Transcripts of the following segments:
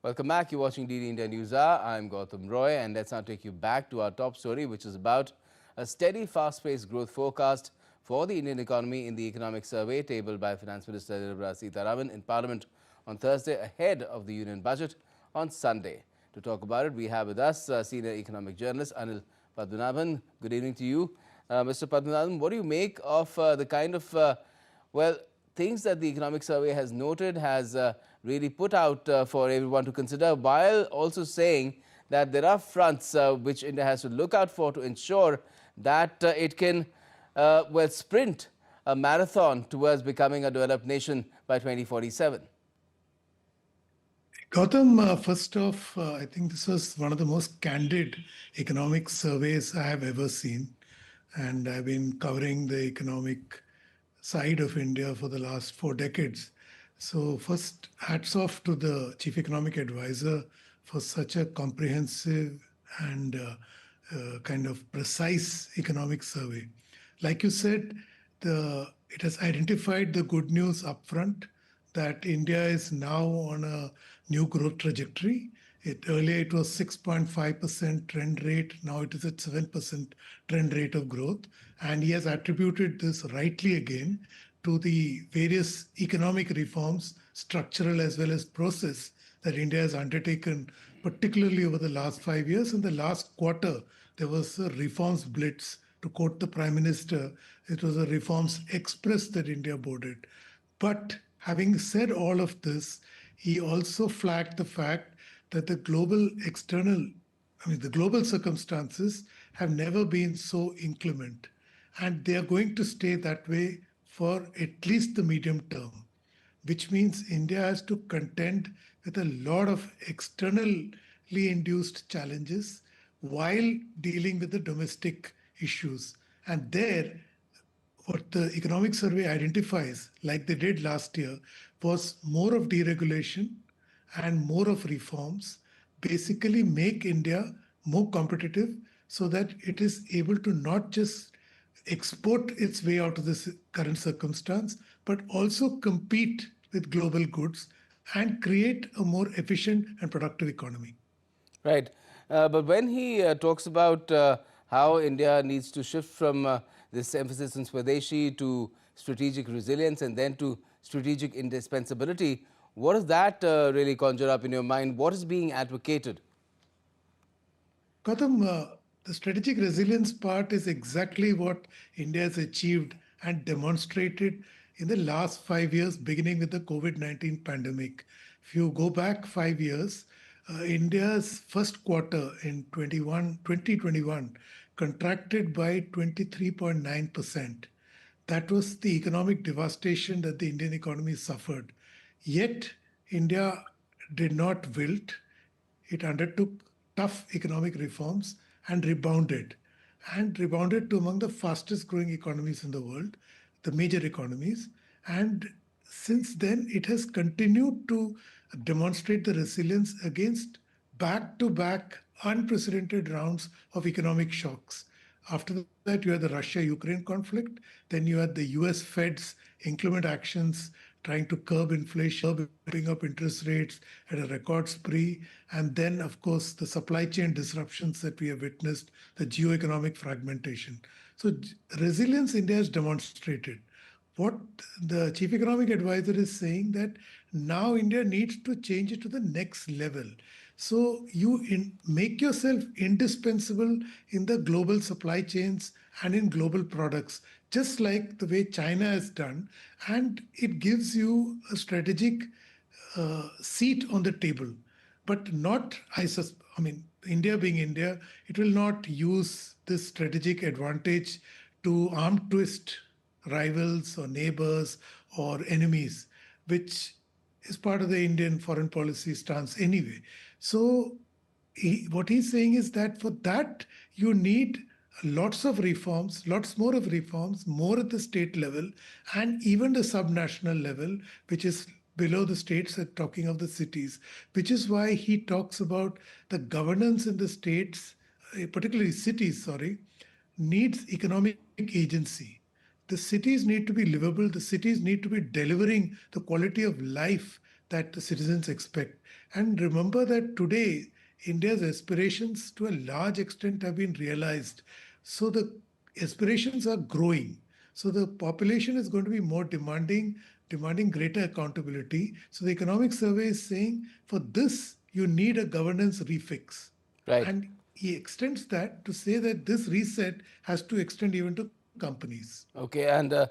Welcome back. You're watching DD India News Hour. I'm Gautam Roy, and let's now take you back to our top story, which is about a steady, fast-paced growth forecast for the Indian economy in the economic survey tabled by Finance Minister Nirmala Sitharaman in Parliament on Thursday ahead of the Union Budget on Sunday. To talk about it, we have with us senior economic journalist Anil Padmanabhan. Good evening to you. Mr. Padmanabhan, what do you make of the kind of well, things that the economic survey has noted, has really put out for everyone to consider, while also saying that there are fronts which India has to look out for to ensure that it can sprint a marathon towards becoming a developed nation by 2047? Gautam, first off, I think this was one of the most candid economic surveys I have ever seen. And I've been covering the economic side of India for the last 4 decades. So, first, hats off to the Chief Economic Advisor for such a comprehensive and kind of precise economic survey. Like you said, it has identified the good news upfront that India is now on a new growth trajectory. Earlier it was 6.5% trend rate. Now it is at 7% trend rate of growth. And he has attributed this rightly again to the various economic reforms, structural as well as process, that India has undertaken, particularly over the last 5 years. In the last quarter, there was a reforms blitz. To quote the Prime Minister, it was a reforms express that India boarded. But having said all of this, he also flagged the fact that the global circumstances have never been so inclement. And they are going to stay that way for at least the medium term, which means India has to contend with a lot of externally induced challenges while dealing with the domestic issues. And there, what the economic survey identifies, like they did last year, was more of deregulation and more of reforms, basically make India more competitive so that it is able to not just export its way out of this current circumstance, but also compete with global goods and create a more efficient and productive economy. Right. But when he talks about how India needs to shift from this emphasis on Swadeshi to strategic resilience and then to strategic indispensability, what does that really conjure up in your mind? What is being advocated? Gautam, the strategic resilience part is exactly what India has achieved and demonstrated in the last 5 years, beginning with the COVID-19 pandemic. If you go back 5 years, India's first quarter in 2021 contracted by 23.9%. That was the economic devastation that the Indian economy suffered. Yet, India did not wilt. It undertook tough economic reforms and rebounded to among the fastest growing economies in the world, the major economies. And since then, it has continued to demonstrate the resilience against back to back unprecedented rounds of economic shocks. After that, you had the Russia Ukraine conflict. Then you had the US Fed's inclement actions trying to curb inflation, keeping up interest rates at a record spree. And then, of course, the supply chain disruptions that we have witnessed, the geoeconomic fragmentation. So, resilience India has demonstrated. What the chief economic advisor is saying that now India needs to change it to the next level. So make yourself indispensable in the global supply chains and in global products, just like the way China has done, and it gives you a strategic seat on the table, but not. I mean, India being India, it will not use this strategic advantage to arm twist rivals or neighbors or enemies, which is part of the Indian foreign policy stance anyway. So, what he's saying is that for that, you need lots of reforms, lots more of reforms, more at the state level and even the subnational level, which is below the states, talking of the cities, which is why he talks about the governance in the states, particularly cities, sorry, needs economic agency. The cities need to be livable, the cities need to be delivering the quality of life that the citizens expect. And remember that today, India's aspirations to a large extent have been realized. So the aspirations are growing. So the population is going to be more demanding greater accountability. So the economic survey is saying for this, you need a governance refix. Right. And he extends that to say that this reset has to extend even to companies. Okay, and a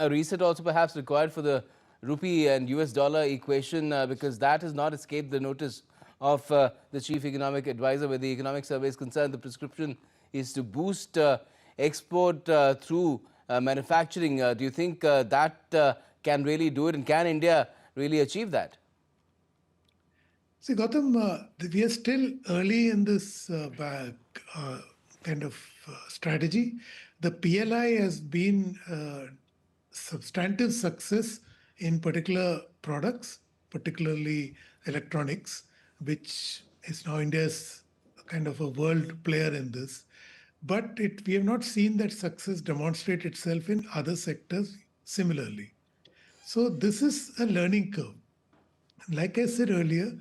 reset also perhaps required for the rupee and US dollar equation because that has not escaped the notice of the chief economic advisor. Where the economic survey is concerned, the prescription is to boost export through manufacturing. Do you think that can really do it, and can India really achieve that? See, Gautam, we are still early in this uh, kind of strategy. The PLI has been substantive success in particular products, particularly electronics, which is now India's kind of a world player in this. But we have not seen that success demonstrate itself in other sectors similarly. So this is a learning curve. Like I said earlier,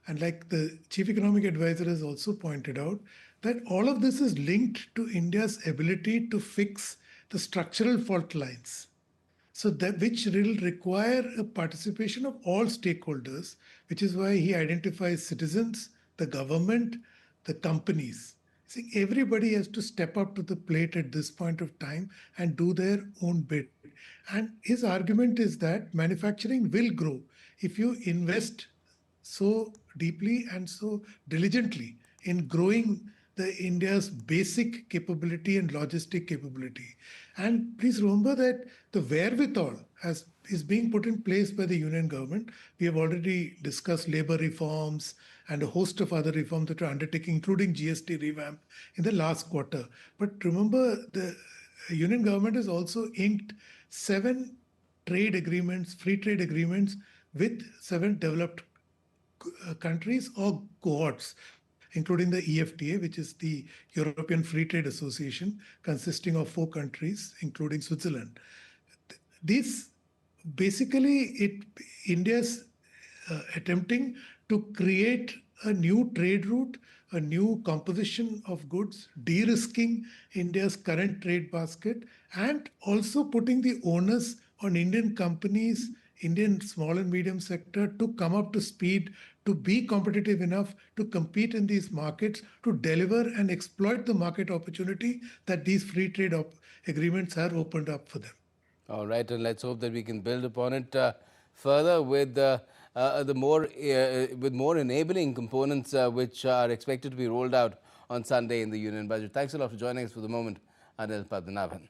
and like the chief economic advisor has also pointed out, that all of this is linked to India's ability to fix the structural fault lines. So that which will require a participation of all stakeholders, which is why he identifies citizens, the government, the companies. See, everybody has to step up to the plate at this point of time and do their own bit. And his argument is that manufacturing will grow if you invest so deeply and so diligently in growing the India's basic capability and logistic capability. And please remember that the wherewithal is being put in place by the union government. We have already discussed labor reforms and a host of other reforms that are undertaking, including GST revamp in the last quarter. But remember, the union government has also inked 7 free trade agreements with 7 developed countries or cohorts, including the EFTA, which is the European Free Trade Association, consisting of 4 countries, including Switzerland. This basically India's attempting to create a new trade route, a new composition of goods, de-risking India's current trade basket, and also putting the onus on Indian companies, Indian small and medium sector to come up to speed, to be competitive enough to compete in these markets, to deliver and exploit the market opportunity that these free trade agreements have opened up for them. All right, and let's hope that we can build upon it further with with more enabling components which are expected to be rolled out on Sunday in the union budget. Thanks a lot for joining us for the moment, Anil Padmanabhan.